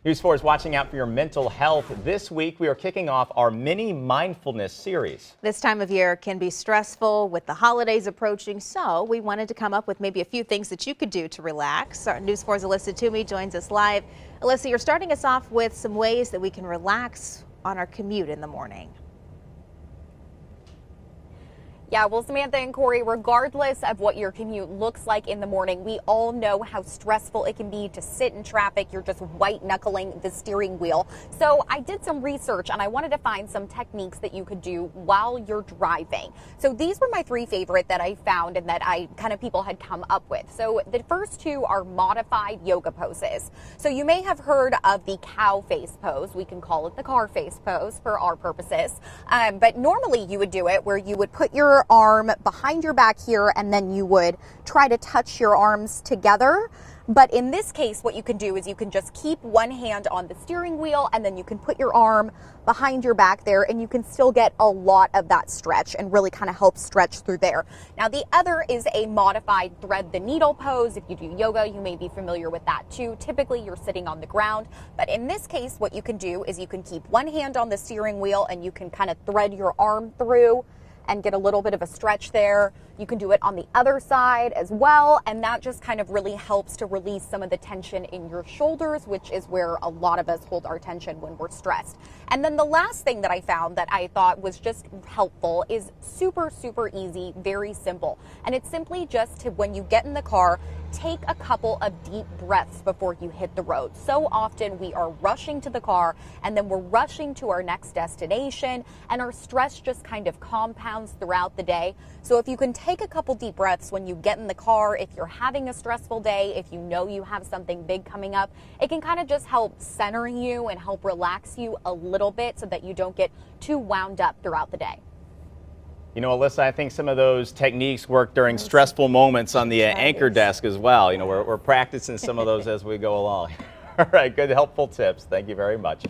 News 4 is watching out for your mental health. This week, we are kicking off our mini mindfulness series. This time of year can be stressful with the holidays approaching, so we wanted to come up with maybe a few things that you could do to relax. Our News 4's Alyssa Toomey joins us live. Alyssa, you're starting us off with some ways that we can relax on our commute in the morning. Yeah, well, Samantha and Corey, regardless of what your commute looks like in the morning, we all know how stressful it can be to sit in traffic. You're just white knuckling the steering wheel. So I did some research and I wanted to find some techniques that you could do while you're driving. So these were my three favorite that I found and that people had come up with. So the first two are modified yoga poses. So you may have heard of the cow face pose. We can call it the car face pose for our purposes. But normally you would do it where you would put your arm behind your back here and then you would try to touch your arms together. But in this case, what you can do is you can just keep one hand on the steering wheel and then you can put your arm behind your back there and you can still get a lot of that stretch and really kind of help stretch through there. Now the other is a modified thread the needle pose. If you do yoga, you may be familiar with that too. Typically you're sitting on the ground, but in this case, what you can do is you can keep one hand on the steering wheel and you can kind of thread your arm through and get a little bit of a stretch there. You can do it on the other side as well, and that just kind of really helps to release some of the tension in your shoulders, which is where a lot of us hold our tension when we're stressed. And then the last thing that I found that I thought was just helpful is super, super easy, very simple. And it's simply just to, when you get in the car, take a couple of deep breaths before you hit the road. So often we are rushing to the car and then we're rushing to our next destination and our stress just kind of compounds throughout the day. So if you can take a couple deep breaths when you get in the car, if you're having a stressful day, if you know you have something big coming up, it can kind of just help center you and help relax you a little bit so that you don't get too wound up throughout the day. You know, Alyssa, I think some of those techniques work during stressful moments on the anchor desk as well. You know, we're practicing some of those as we go along. All right, good, helpful tips. Thank you very much.